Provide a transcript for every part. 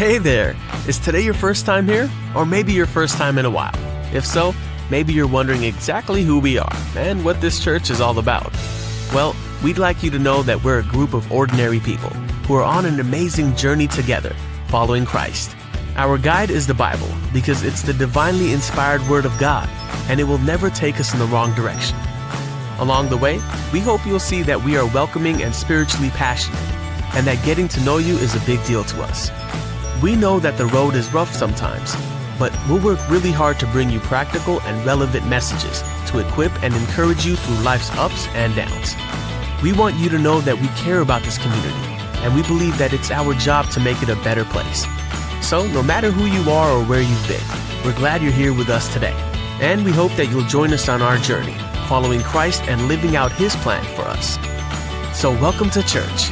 Hey there! Is today your first time here? Or maybe your first time in a while? If so, maybe you're wondering exactly who we are and what this church is all about. Well, we'd like you to know that we're a group of ordinary people who are on an amazing journey together, following Christ. Our guide is the Bible because it's the divinely inspired Word of God, and it will never take us in the wrong direction. Along the way, we hope you'll see that we are welcoming and spiritually passionate, and that getting to know you is a big deal to us. We know that the road is rough sometimes, but we'll work really hard to bring you practical and relevant messages to equip and encourage you through life's ups and downs. We want you to know that we care about this community, and we believe that it's our job to make it a better place. So, no matter who you are or where you've been, we're glad you're here with us today. And we hope that you'll join us on our journey, following Christ and living out His plan for us. So, welcome to church.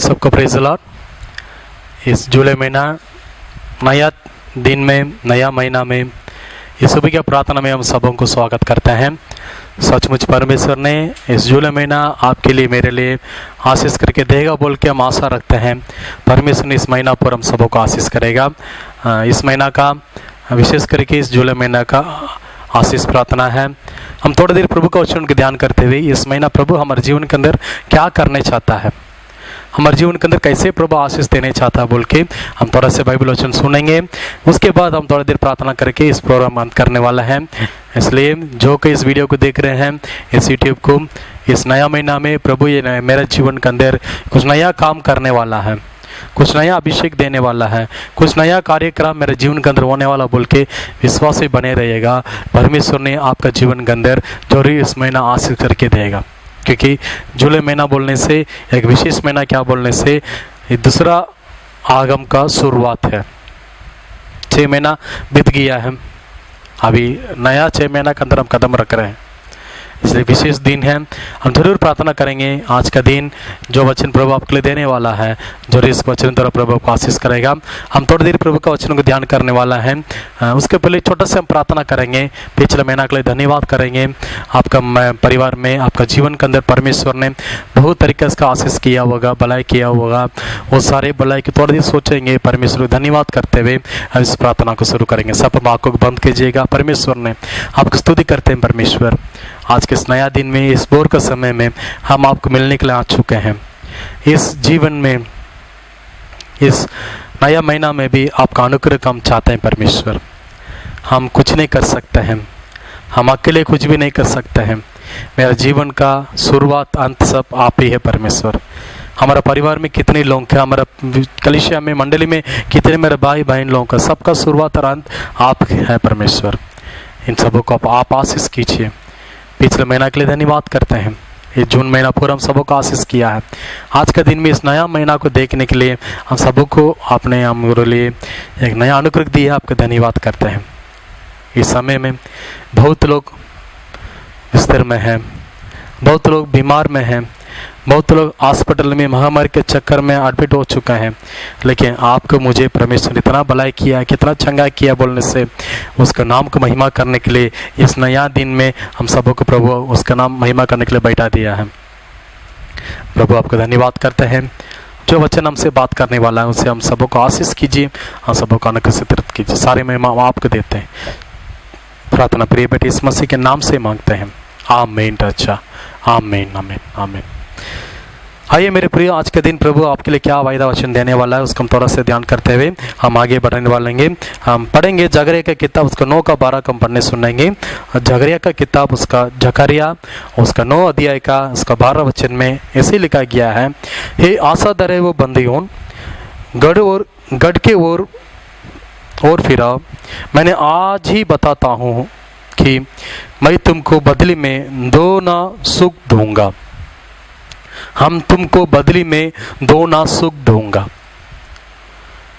सबको praise the Lord. इस जुलाई महीना नया दिन में, नया महीना में, इस सुबह की प्रार्थना में हम सबों को स्वागत करते हैं। सचमुच परमेश्वर ने इस जुलाई महीना आपके लिए, मेरे लिए आशीष करके देगा बोल के हम आशा रखते हैं। परमेश्वर ने इस महीना पर हम सबों को आशीष करेगा। इस महीना का विशेष करके इस जुलाई महीना का आशीष प्रार्थना है। हम थोड़ी देर प्रभु का वचन का ध्यान करते हुए इस महीना प्रभु हमारे जीवन के अंदर क्या करने चाहता है, हमारे जीवन के अंदर कैसे प्रभु आशीष देने चाहता है बोल के हम थोड़ा से बाइबल वचन सुनेंगे। उसके बाद हम थोड़ी देर प्रार्थना करके इस प्रोग्राम अंत करने वाला है। इसलिए जो कि इस वीडियो को देख रहे हैं, इस यूट्यूब को, इस नया महीना में प्रभु ये मेरे जीवन के अंदर कुछ नया काम करने वाला है, कुछ नया अभिषेक देने वाला है, कुछ नया कार्यक्रम मेरे जीवन के अंदर होने वाला बोल के विश्वास से बने रहिएगा। परमेश्वर ने आपका जीवन के अंदर जरूर इस महीना आशीष करके देगा, क्योंकि जुलाई महीना बोलने से, एक विशेष महीना क्या बोलने से, ये दूसरा आगम का शुरुआत है। 6 महीना बीत गया है, अभी नया 6 महीना के अंदर हम कदम रख रहे हैं। इसलिए विशेष दिन है। हम जरूर प्रार्थना करेंगे आज का दिन जो वचन प्रभु आपके लिए देने वाला है, जरूर इस वचन द्वारा प्रभु को आशीष करेगा। हम थोड़ी देर प्रभु का वचन को ध्यान करने वाला है। उसके पहले छोटा सा हम प्रार्थना करेंगे, पिछले महीना के लिए धन्यवाद करेंगे। आपका परिवार में, आपका जीवन के अंदर परमेश्वर ने बहुत तरीके से आशीष किया होगा, भलाई किया होगा। वो सारे भलाई की थोड़ी देर सोचेंगे, परमेश्वर को धन्यवाद करते हुए इस प्रार्थना को शुरू करेंगे। सब आंखों को बंद कीजिएगा। परमेश्वर ने आपकी स्तुति करते हैं। परमेश्वर, आज के इस नया दिन में, इस भोर के समय में हम आपको मिलने के लिए आ चुके हैं। इस जीवन में, इस नया महीना में भी आपका अनुग्रह हम चाहते हैं। परमेश्वर, हम कुछ नहीं कर सकते हैं, हम अकेले कुछ भी नहीं कर सकते हैं। मेरा जीवन का शुरुआत अंत सब आप ही है। परमेश्वर, हमारा परिवार में कितने लोग हैं, हमारा कलीसिया में, मंडली में कितने मेरे भाई बहन लोगों का, सबका शुरुआत और अंत आप है। परमेश्वर, इन सबों को आप आशीष कीजिए। पिछले महीना के लिए धन्यवाद करते हैं। ये जून महीना पूरा हम सबों को आशीष किया है। आज का दिन में इस नया महीना को देखने के लिए हम सबों को आपने हमारे लिए एक नया अनुग्रह दिया है। आपका धन्यवाद करते हैं। इस समय में बहुत लोग बिस्तर में हैं, बहुत लोग बीमार में हैं, बहुत लोग हॉस्पिटल में महामारी के चक्कर में एडमिट हो चुके हैं, लेकिन आपको मुझे परमेश्वर इतना भलाई किया, कितना चंगा किया बोलने से उसका नाम को महिमा करने के लिए इस नया दिन में हम सबों को प्रभु उसका नाम महिमा करने के लिए बैठा दिया है। प्रभु, आपका धन्यवाद करते हैं। जो वचन हमसे बात करने वाला है उसे हम सबों को आशीष कीजिए, हम सबों को अनुग्रहित कीजिए। सारे महिमा आपको देते हैं। प्रार्थना प्रिय बेटे इस मसीह के नाम से मांगते हैं, आमीन। अच्छा, आमीन, आमीन, आमीन। आइए मेरे प्रिय, आज के दिन प्रभु आपके लिए क्या वायदा वचन देने वाला है उसको हम थोड़ा सा ध्यान करते हुए हम आगे बढ़ने वाले। हम पढ़ेंगे जकरिया का किताब, उसका 9 का 12 का हम पढ़ने सुनेंगे। जकरिया का किताब, उसका जकरिया, उसका 9 अध्याय का उसका 12 वचन में ऐसे लिखा गया है, हे आशा धरे वो बंदियों, गढ़ के ओर फिरा, मैंने आज ही बताता हूँ कि मैं तुमको बदली में 2 ना सुख दूंगा। हम तुमको बदली में 2 ना सुख दूंगा।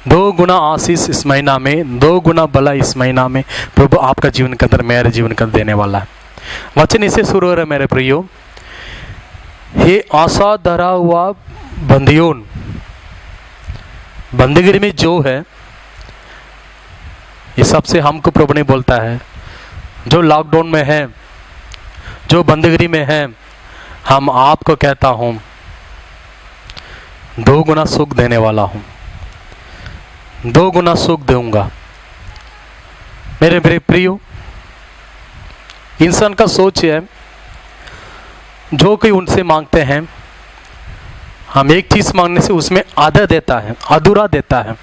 2 गुना आशीष इस महीना में, 2 गुना भला इस महीना में प्रभु आपका जीवन के अंदर, मेरे जीवन के अंदर देने वाला है। वचन इसे शुरू हो रहा है मेरे प्रियो, हे आशा धरा हुआ बंदियों, बंदीगिरी में जो है, ये सबसे हमको प्रभु ने बोलता है, जो लॉकडाउन में है, जो बंदीगिरी में है, हम आपको कहता हूं 2 गुना सुख देने वाला हूं, 2 गुना सुख दूंगा। मेरे मेरे प्रियो, इंसान का सोच है, जो कोई उनसे मांगते हैं, हम एक चीज मांगने से उसमें आधा देता है, अधूरा देता है,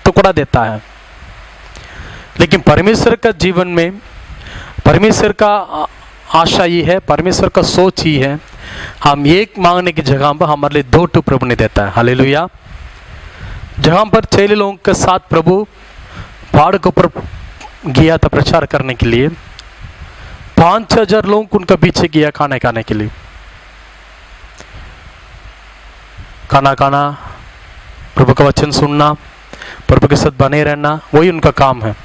टुकड़ा देता है। लेकिन परमेश्वर का जीवन में, परमेश्वर का आशा ये है, परमेश्वर का सोच ही है, हम एक मांगने की जगह पर हमारे लिए 2 प्रभु ने देता है। हालेलुया। जहां पर 6 लोगों के साथ प्रभु पहाड़ के ऊपर गया था प्रचार करने के लिए, 5,000 लोग उनका पीछे किया खाने खाने के लिए। खाना खाना, प्रभु का वचन सुनना, प्रभु के साथ बने रहना, वही उनका काम है।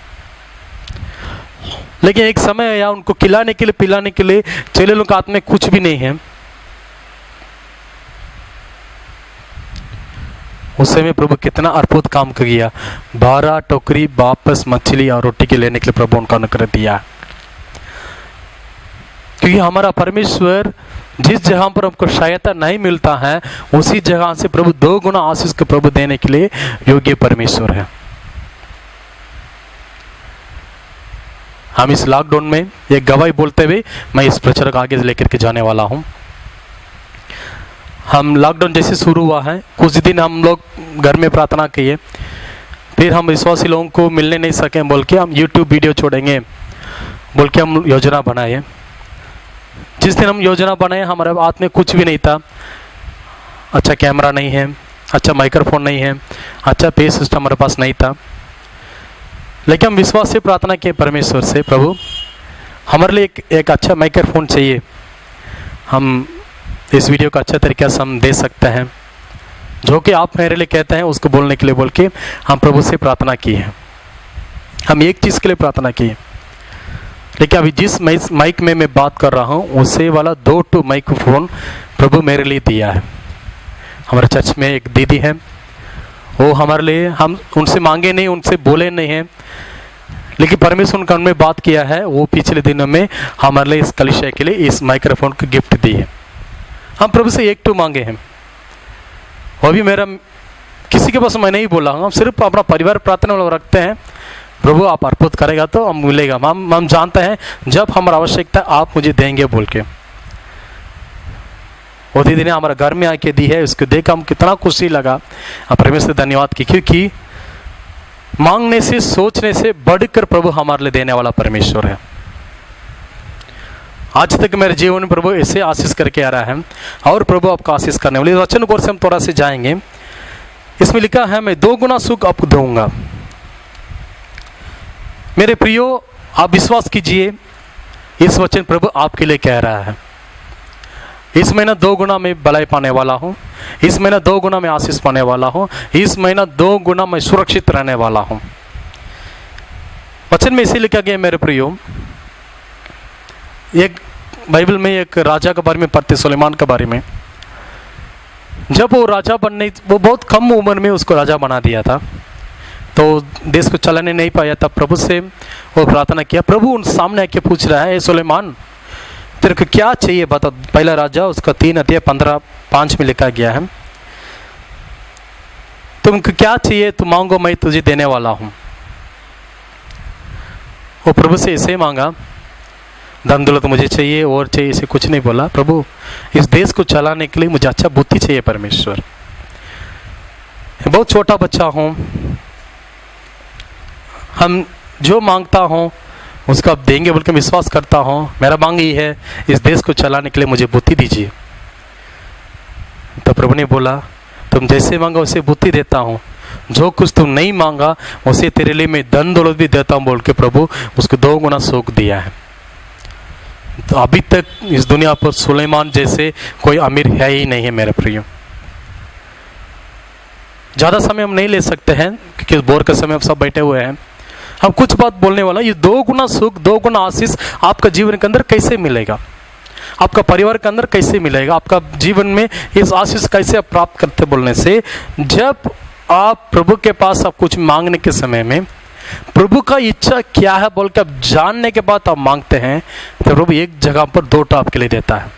लेकिन एक समय आया, उनको खिलाने के लिए, पिलाने के लिए 6 लोगों के हाथ में कुछ भी नहीं है। उस समय प्रभु कितना अद्भुत काम किया, 12 टोकरी वापस मछली और रोटी के लेने के लिए प्रभु उनका अनुग्रह दिया। क्योंकि हमारा परमेश्वर जिस जगह पर हमको सहायता नहीं मिलता है, उसी जगह से प्रभु 2 गुना आशीष के प्रभु देने के लिए योग्य परमेश्वर है। हम इस लॉकडाउन में एक गवाही बोलते हुए मैं इस प्रचार को आगे लेकर के जाने वाला हूं। हम लॉकडाउन जैसे शुरू हुआ है, कुछ दिन हम लोग घर में प्रार्थना किए, फिर हम विश्वासी लोगों को मिलने नहीं सके बोल के हम यूट्यूब वीडियो छोड़ेंगे बोल के हम योजना बनाए। जिस दिन हम योजना बनाए, हमारे हाथ में कुछ भी नहीं था, अच्छा कैमरा नहीं है, अच्छा माइक्रोफोन नहीं है, अच्छा पे सिस्टम हमारे पास नहीं था। लेकिन हम विश्वास से प्रार्थना किए परमेश्वर से, प्रभु हमारे लिए एक अच्छा माइक्रोफोन चाहिए, हम इस वीडियो का अच्छा तरीका से हम दे सकते हैं, जो कि आप मेरे लिए कहते हैं उसको बोलने के लिए बोल के हम प्रभु से प्रार्थना की है। हम एक चीज़ के लिए प्रार्थना की है, लेकिन अभी जिस माइक में मैं बात कर रहा हूँ उसे वाला 2 माइक्रोफोन प्रभु मेरे लिए दिया है। हमारे चर्च में एक दीदी है, वो हमारे लिए, हम उनसे मांगे नहीं, उनसे बोले नहीं हैं, लेकिन परमेश्वर उनका उनमें बात किया है, वो पिछले दिनों में हमारे लिए इस कलिशा के लिए इस माइक्रोफोन को गिफ्ट दी है। हम प्रभु से 1 मांगे हैं, वो भी मेरा किसी के पास मैं नहीं बोला हूँ, हम सिर्फ अपना परिवार प्रार्थना वाला रखते हैं, प्रभु आप अद्भुत करेगा तो हम मिलेगा, हम जानते हैं जब हमारा आवश्यकता आप मुझे देंगे बोल के। वो दीदी ने हमारा घर में आके दी है, उसको देख हम कितना खुशी लगा, परमेश्वर धन्यवाद की, क्योंकि मांगने से, सोचने से बढ़कर प्रभु हमारे लिए देने वाला परमेश्वर है। आज तक मेरे जीवन में प्रभु ऐसे आशीष करके आ रहा है, और प्रभु आपका आशीष करने वाले। वचन को से हम थोड़ा से जाएंगे। इसमें लिखा है, मैं 2 गुना सुख आपको दूंगा। मेरे प्रियो, आप विश्वास कीजिए, इस वचन प्रभु आपके लिए कह रहा है। इस महीना 2 गुना मैं भलाई पाने वाला हूँ, इस महीना 2 गुना मैं आशीष पाने वाला हूँ, इस महीना 2 गुना मैं सुरक्षित रहने वाला हूँ। वचन में इसे लिखा गया मेरे प्रियो, एक बाइबल में एक राजा के बारे में पढ़ते, सुलेमान के बारे में। जब वो राजा बनने, वो बहुत कम उम्र में उसको राजा बना दिया था, तो देश को चलाने नहीं पाया, तब प्रभु से वो प्रार्थना किया। प्रभु उन सामने आके पूछ रहा है, सुलेमान तेरे को क्या चाहिए बता। पहला राजा उसका 3 अध्याय 15:5 में लिखा गया है, तुमको क्या चाहिए तुम मांगो, मैं तुझे देने वाला हूं। वो प्रभु से ऐसे मांगा, धन दौलत मुझे चाहिए और चाहिए, इसे कुछ नहीं बोला। प्रभु इस देश को चलाने के लिए मुझे अच्छा बुद्धि चाहिए परमेश्वर, बहुत छोटा बच्चा हूं, हम जो मांगता हूं उसको आप देंगे बोल के विश्वास करता हूं। मेरा मांग ये है, इस देश को चलाने के लिए मुझे बुद्धि दीजिए। तो प्रभु ने बोला, तुम जैसे मांगा वैसे बुद्धि देता हूं, जो कुछ तुम नहीं मांगा उसे तेरे लिए मैं धन दौलत भी देता हूं बोल के प्रभु उसको 2 गुना सुख दिया है। तो अभी तक इस दुनिया पर सुलेमान जैसे कोई अमीर है ही नहीं है मेरे प्रियो। ज़्यादा समय हम नहीं ले सकते हैं, क्योंकि बोर के समय हम सब बैठे हुए हैं। हम कुछ बात बोलने वाला, ये 2 गुना सुख 2 गुना आशीष आपका जीवन के अंदर कैसे मिलेगा, आपका परिवार के अंदर कैसे मिलेगा, आपका जीवन में इस आशीष कैसे आप प्राप्त करते बोलने से, जब आप प्रभु के पास आप कुछ मांगने के समय में प्रभु का इच्छा क्या है बोल के आप जानने के बाद आप मांगते हैं, तो प्रभु एक जगह पर 2 आपके लिए देता है।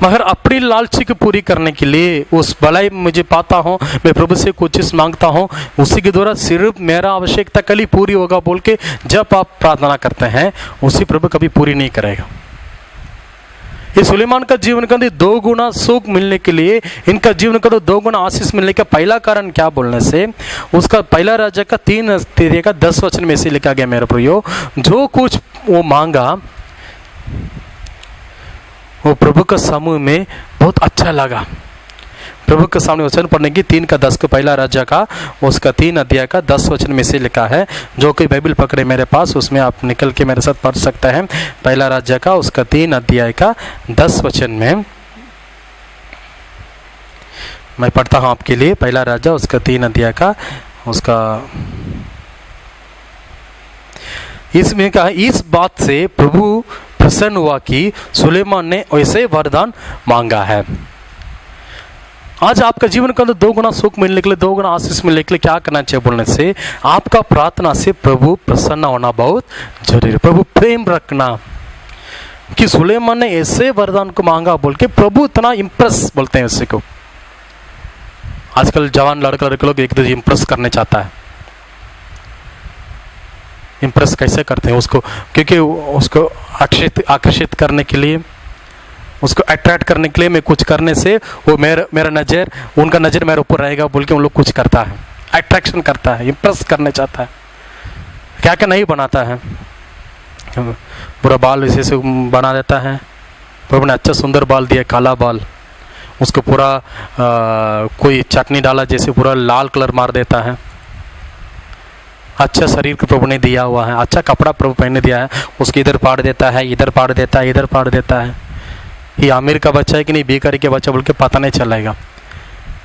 मगर अपनी लालची को पूरी करने के लिए, उस भलाई मुझे पाता हूँ, मैं प्रभु से कुछ चीज़ मांगता हूँ, उसी के द्वारा सिर्फ मेरा आवश्यकता कल ही पूरी होगा बोल के जब आप प्रार्थना करते हैं, उसी प्रभु कभी पूरी नहीं करेगा। ये सुलेमान का जीवन के अंदर 2 गुना सुख मिलने के लिए, इनका जीवन का 2 गुना आशीष मिलने का पहला कारण क्या बोलने से, उसका पहला राजा का 3 अध्याय का 10 वचन में से लिखा गया, मेरे प्रियो, जो कुछ वो मांगा वो प्रभु के समूह में बहुत अच्छा लगा। प्रभु के सामने वचन पढ़ने की 3 का 10 का पहला राजा का उसका 3 अध्याय का 10 वचन में से लिखा है। जो कोई बाइबल पकड़े मेरे पास, उसमें आप निकल के मेरे साथ पढ़ सकते हैं। पहला राजा का उसका 3 अध्याय का 10 वचन में मैं पढ़ता हूँ आपके लिए। पहला राजा उसका 3 अध्याय का उसका, इसमें कहा, इस बात से प्रभु प्रसन्न हुआ कि सुलेमान ने ऐसे वरदान मांगा है। आज आपका जीवन के अंदर 2 गुना सुख मिलने के लिए, 2 गुना आशीष मिलने के लिए क्या करना चाहिए बोलने से, आपका प्रार्थना से प्रभु प्रसन्न होना बहुत जरूरी है। प्रभु प्रेम रखना कि सुलेमान ने ऐसे वरदान को मांगा बोल के प्रभु इतना इम्प्रेस बोलते हैं उसी को। आजकल जवान लड़का लड़के लोग एक दूसरे इम्प्रेस करने चाहता है। इम्प्रेस कैसे करते हैं उसको, क्योंकि उसको आकर्षित करने के लिए, उसको अट्रैक्ट करने के लिए मैं कुछ करने से वो मेरा नज़र, उनका नज़र मेरे ऊपर रहेगा बोल के उन लोग कुछ करता है, अट्रैक्शन करता है, इम्प्रेस करने चाहता है, क्या क्या नहीं बनाता है। पूरा बाल इसी से बना देता है। प्रभु ने अच्छा सुंदर बाल दिया, काला बाल, उसको पूरा कोई चटनी डाला जैसे पूरा लाल कलर मार देता है। अच्छा शरीर को प्रभु ने दिया हुआ है, अच्छा कपड़ा प्रभु पहने दिया है, उसको इधर फाड़ देता है, इधर फाड़ देता है, इधर फाड़ देता है। ये आमिर का बच्चा है कि नहीं बेकारी के बच्चा बोल के पता नहीं चलेगा,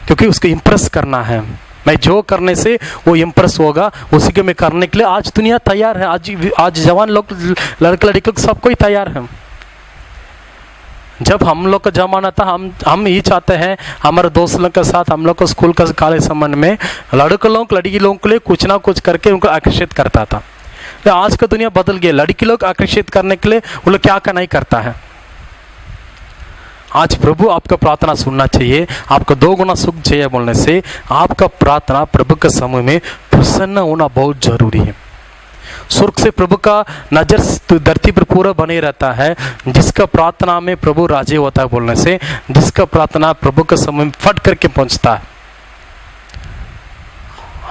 क्योंकि उसको इम्प्रेस करना है। मैं जो करने से वो इम्प्रेस होगा उसी को मैं करने के लिए आज दुनिया तैयार है। आज जवान लोग, लड़के लड़के लोग सब कोई तैयार है। जब हम लोग का जमाना था, हम ये चाहते हैं हमारे दोस्त लोग के साथ, हम लोग को स्कूल का कॉलेज संबंध में लड़के लोग लड़की लोगों के लिए कुछ ना कुछ करके उनको आकर्षित करता था। तो आज का दुनिया बदल गया, लड़की लोग आकर्षित करने के लिए वो लोग क्या क्या नहीं करता है। आज प्रभु आपका प्रार्थना सुनना चाहिए, आपको 2 गुना सुख चाहिए बोलने से आपका प्रार्थना प्रभु के समूह में प्रसन्न होना बहुत जरूरी है। स्वर्ग से प्रभु का नजर धरती पर पूरा बने रहता है। जिसका प्रार्थना में प्रभु राजी होता है बोलने से, जिसका प्रार्थना प्रभु के समूह में फट करके पहुंचता है।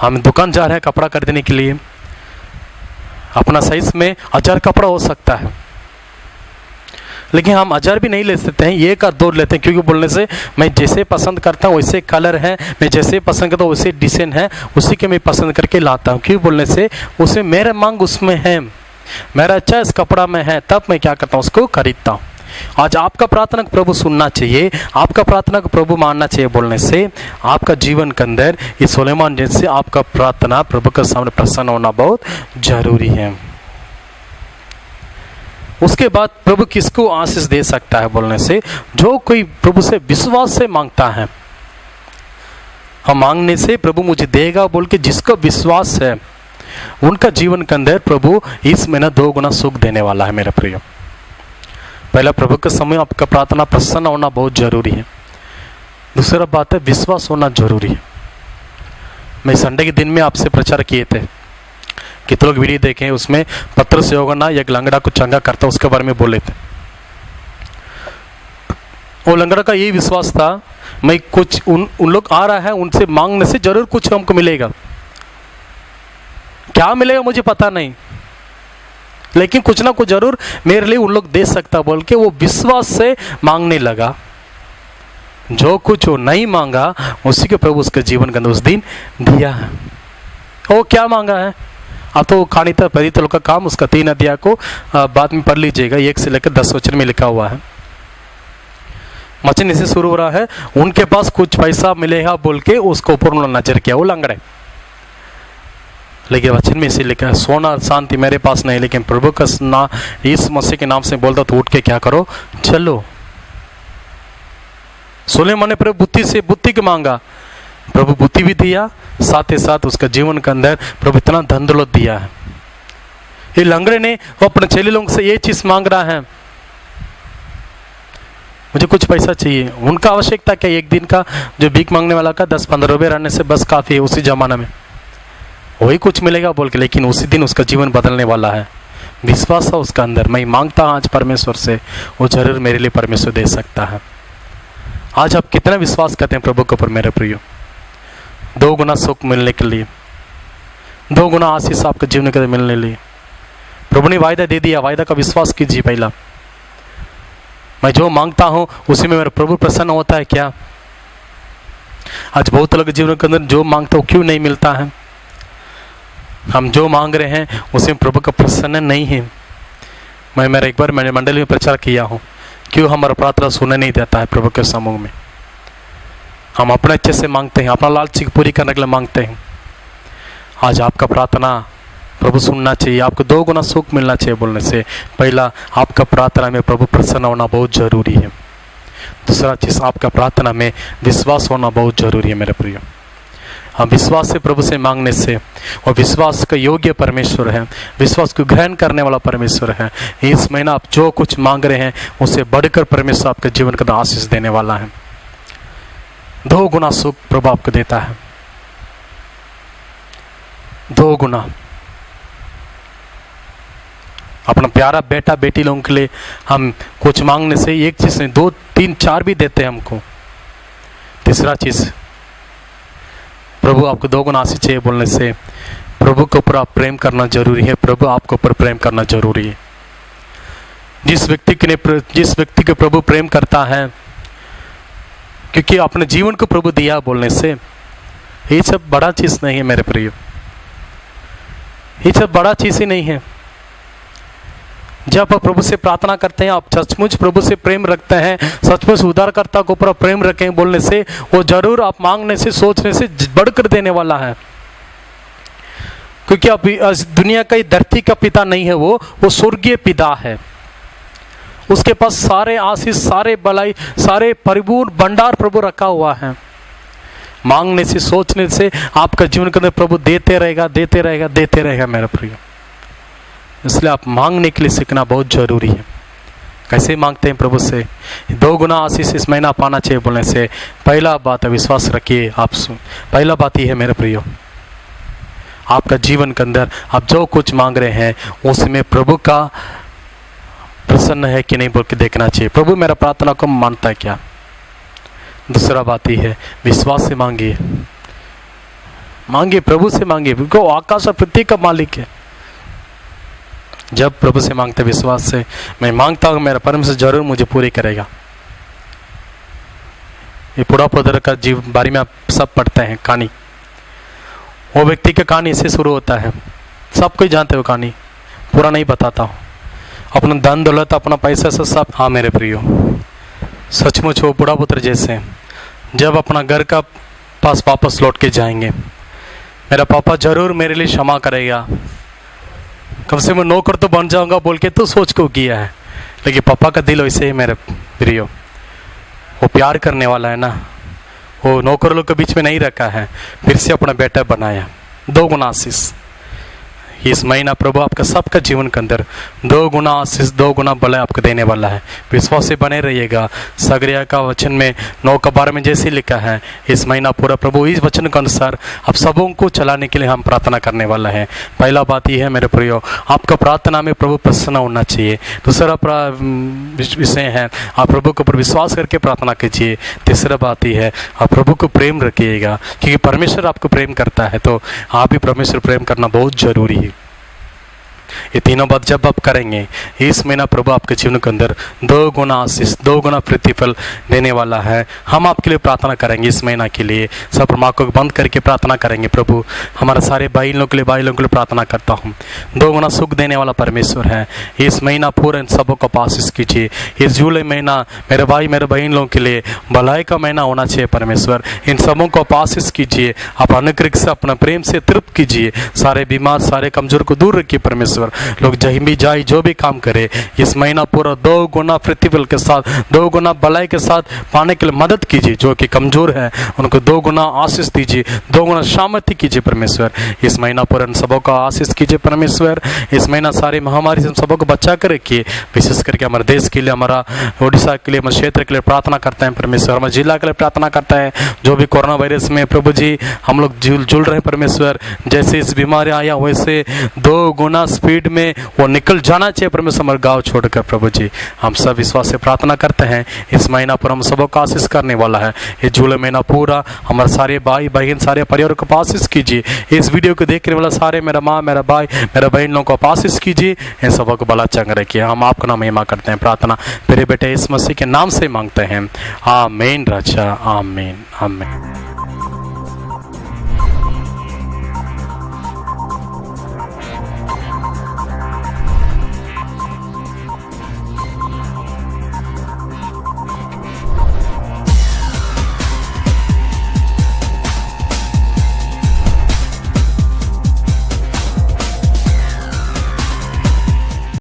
हम दुकान जा रहे हैं कपड़ा खरीदने के लिए, अपना साइज में 1000 कपड़ा हो सकता है, लेकिन हम 1000 भी नहीं ले सकते हैं, 1 और 2 लेते हैं, क्योंकि बोलने से मैं जैसे पसंद करता हूँ वैसे कलर है, मैं जैसे पसंद करता हूँ वैसे डिजाइन है, उसी के मैं पसंद करके लाता हूँ। क्यों बोलने से उसमें मेरा मांग उसमें है, मेरा अच्छा इस कपड़ा में है, तब मैं क्या करता हूँ उसको खरीदता हूँ। आज आपका प्रार्थना को प्रभु सुनना चाहिए, आपका प्रार्थना को प्रभु मानना चाहिए बोलने से आपका जीवन के अंदर ये सुलेमान जैसे आपका प्रार्थना प्रभु के सामने प्रसन्न होना बहुत जरूरी है। उसके बाद प्रभु किसको आशीष दे सकता है बोलने से, जो कोई प्रभु से विश्वास से मांगता है। हम मांगने से प्रभु मुझे देगा बोल के जिसका विश्वास है उनका जीवन के अंदर प्रभु इस महीना 2 गुना सुख देने वाला है। मेरा प्रिय, पहला प्रभु के समय आपका प्रार्थना प्रसन्न होना बहुत जरूरी है। दूसरा बात है विश्वास होना जरूरी है। मैं संडे के दिन में आपसे प्रचार किए थे, कितने लोग वीडियो देखे, उसमें पत्रस यूहन्ना एक लंगड़ा को चंगा करता उसके बारे में बोले थे। वो लंगड़ा का यही विश्वास था, मैं कुछ उन लोग आ रहा है उनसे मांगने से जरूर कुछ हमको मिलेगा, क्या मिलेगा मुझे पता नहीं, लेकिन कुछ ना कुछ जरूर मेरे लिए उन लोग दे सकता बोल के वो विश्वास से मांगने लगा। जो कुछ वो नहीं मांगा उसी के प्रभु उसके जीवन के अंदर उस दिन दिया है। वो क्या मांगा है, अब तो खानी था परित लोग का काम, उसका 3 अध्याय को बाद में पढ़ लीजिएगा, 1 से लेकर 10 वचन में लिखा हुआ है। वचन इसे शुरू हो रहा है, उनके पास कुछ पैसा मिलेगा बोल के उसको ऊपर उन्होंने नजर किया। वो लंगड़े लेकिन वचन में इसे लिखा है, सोना शांति मेरे पास नहीं, लेकिन प्रभु का ना यीशु मसीह के नाम से बोलता तो उठ के क्या करो, चलो। सुलेमान ने प्रभु बुद्धि से बुद्धि की मांगा, प्रभु बुद्धि भी दिया, साथ ही साथ उसका जीवन के अंदर प्रभु इतना धन दौलत दिया है। ये लंगड़े ने वो अपने चेले लोगों से ये चीज मांग रहा है, मुझे कुछ पैसा चाहिए। उनका आवश्यकता क्या, एक दिन का जो भीख मांगने वाला का 10-15 रुपये रहने से बस काफी है उसी जमाना में, वही कुछ मिलेगा बोल के। लेकिन उसी दिन उसका जीवन बदलने वाला है। विश्वास है उसका अंदर, मैं मांगता हूं आज परमेश्वर से, वो जरूर मेरे लिए परमेश्वर दे सकता है। आज आप कितना विश्वास करते हैं प्रभु के ऊपर मेरे प्रियो? 2 गुना सुख मिलने के लिए, 2 गुना आशीष आपके जीवन के अंदर मिलने लिए प्रभु ने वायदा दे दिया। वायदा का विश्वास कीजिए। पहला, मैं जो मांगता हूं उसी में मेरा प्रभु प्रसन्न होता है क्या? आज बहुत लोग के जीवन के अंदर जो मांगते हो क्यों नहीं मिलता है? हम जो मांग रहे हैं उसमें प्रभु का प्रसन्न नहीं है। मैंने एक बार मैंने मंडली में प्रचार किया हूं, क्यों हमारा प्रार्थना सुनने नहीं देता है प्रभु के समूह में। हम अपने अच्छे से मांगते हैं, अपना लालची पूरी करने के लिए मांगते हैं। आज आपका प्रार्थना प्रभु सुनना चाहिए, आपको 2 गुना सुख मिलना चाहिए बोलने से पहला आपका प्रार्थना में प्रभु प्रसन्न होना बहुत जरूरी है। दूसरा चीज, आपका प्रार्थना में विश्वास होना बहुत जरूरी है मेरे प्रिय। हम विश्वास से प्रभु से मांगने से, और विश्वास का योग्य परमेश्वर है, विश्वास को ग्रहण करने वाला परमेश्वर है। इस महीना आप जो कुछ मांग रहे हैं उससे बढ़कर परमेश्वर आपके जीवन का आशीष देने वाला है। 2 गुना सुख प्रभु आपको देता है, 2 गुना। अपना प्यारा बेटा बेटी लोगों के लिए हम कुछ मांगने से एक चीज नहीं, 2, 3, 4 भी देते हैं हमको। तीसरा चीज, प्रभु आपको 2 गुना आशीष चाहिए बोलने से प्रभु के ऊपर आप प्रेम करना जरूरी है। प्रभु आपके ऊपर प्रेम करना जरूरी है। जिस व्यक्ति के प्रभु प्रेम करता है, क्योंकि अपने जीवन को प्रभु दिया बोलने से, ये सब बड़ा चीज नहीं है मेरे प्रिय, ये सब बड़ा चीज ही नहीं है। जब आप प्रभु से प्रार्थना करते हैं, आप सचमुच प्रभु से प्रेम रखते हैं, सचमुच उद्धारकर्ता को ऊपर प्रेम रखें बोलने से, वो जरूर आप मांगने से सोचने से बढ़कर देने वाला है। क्योंकि अब दुनिया का धरती का पिता नहीं है, वो स्वर्गीय पिता है। उसके पास सारे आशीष, सारे भलाई, सारे परिपूर्ण भंडार प्रभु रखा हुआ है। मांगने से सोचने से आपका जीवन के अंदर प्रभु देते रहेगा, देते रहेगा, देते रहेगा मेरे प्रिय। इसलिए आप मांगने के लिए सीखना बहुत जरूरी है। कैसे मांगते हैं प्रभु से? 2 गुना आशीष इस महीना पाना चाहिए बोलने से पहला बात है विश्वास रखिए। आप पहला बात ही है मेरे प्रियो, आपका जीवन के अंदर आप जो कुछ मांग रहे हैं उसमें प्रभु का प्रसन्न है कि नहीं बोल के देखना चाहिए। प्रभु मेरा प्रार्थना को मानता है क्या? दूसरा बात ही है विश्वास से मांगिए, मांगिए प्रभु से मांगिए, क्योंकि वो आकाश और पृथ्वी का मालिक है। जब प्रभु से मांगते विश्वास से, मैं मांगता हूं मेरा परमेश्वर जरूर मुझे पूरी करेगा। ये पुरापुत्र का जीव बारे में आप सब पढ़ते हैं कहानी। वो व्यक्ति की कहानी से शुरू होता है, सब कोई जानते हो कहानी, पूरा नहीं बताता हूँ। अपना धन दौलत, अपना पैसा से सब, हाँ मेरे प्रियो सचमुच वो पुरापुत्र जैसे जब अपना घर का पास वापस लौट के जाएंगे, मेरा पापा जरूर मेरे लिए क्षमा करेगा, कम से कम नौकर तो बन जाऊंगा बोल के तो सोच को किया है। लेकिन पापा का दिल वैसे ही मेरे प्रियो, वो प्यार करने वाला है ना, वो नौकर लोग के बीच में नहीं रखा है, फिर से अपना बेटा बनाया। 2 गुना आशीष इस महीना प्रभु आपका सबका जीवन के अंदर 2 गुना आशीष, 2 गुना भलाई आपको देने वाला है। विश्वास से बने रहिएगा। सगरिया का वचन में 9 के 12 में जैसे लिखा है, इस महीना पूरा प्रभु इस वचन के अनुसार आप सबों को चलाने के लिए हम प्रार्थना करने वाला है। पहला बात यह है मेरे प्रियो, आपका प्रार्थना में प्रभु प्रसन्न होना चाहिए। दूसरा विषय है आप प्रभु के ऊपर विश्वास करके प्रार्थना कीजिए। तीसरा बात यह है आप प्रभु को प्रेम रखिएगा, क्योंकि परमेश्वर आपको प्रेम करता है तो आप भी परमेश्वर प्रेम करना बहुत जरूरी है। ये तीनों बात जब आप करेंगे, इस महीना प्रभु आपके जीवन के अंदर 2 गुना आशीष, 2 गुना प्रतिफल देने वाला है। हम आपके लिए प्रार्थना करेंगे इस महीना के लिए। सब आंखों को बंद करके प्रार्थना करेंगे। प्रभु हमारे सारे भाई लोगों के लिए प्रार्थना करता हूँ। 2 गुना सुख देने वाला परमेश्वर है। इस महीना पूरा इन सबों को आशीष कीजिए। इस जुलाई महीना मेरे भाई मेरे बहन लोगों के लिए भलाई का महीना होना चाहिए परमेश्वर। इन सबों को आशीष कीजिए। आप अनुग्रह से अपना प्रेम से तृप्त कीजिए। सारे बीमार सारे कमजोर को दूर रखिए परमेश्वर। लोग जहीं भी जाए जो भी काम करे, इस महीना पूरा 2 गुना प्रतिफल के साथ, 2 गुना भलाई के साथ पाने के लिए मदद कीजिए। जो कि कमजोर है उनको 2 गुना आशीष दीजिए, 2 गुना सामर्थ्य कीजिए परमेश्वर। इस महीना पूरा इन सबों का आशीष कीजिए परमेश्वर। इस महीना सारी महामारी से सबों को बचा कर रखिए। विशेष करके हमारे देश के लिए, हमारा उड़ीसा के लिए, हमारे क्षेत्र के लिए प्रार्थना करते हैं परमेश्वर। हमारे जिला के लिए प्रार्थना करता है। जो भी कोरोना वायरस में प्रभु जी हम लोग जुल रहे हैं परमेश्वर, जैसे इस बीमारी आया वैसे 2 गुना स्पीड में वो निकल जाना चाहिए परमेश्वर हमारे गाँव छोड़कर। प्रभु जी हम सब विश्वास से प्रार्थना करते हैं। इस महीना पर हम सबों का आशीष करने वाला है। ये जुलाई महीना पूरा हमारे सारे भाई बहन सारे परिवार को आशीष कीजिए। इस वीडियो को देखने वाला सारे मेरा माँ मेरा भाई मेरा बहन लोगों को आशीष कीजिए। इन सबों को भला चंग रखिए। हम आपका नाम महिमा करते हैं। प्रार्थना मेरे बेटे इस मसीह के नाम से मांगते हैं। आमीन राजा, आमीन आमीन।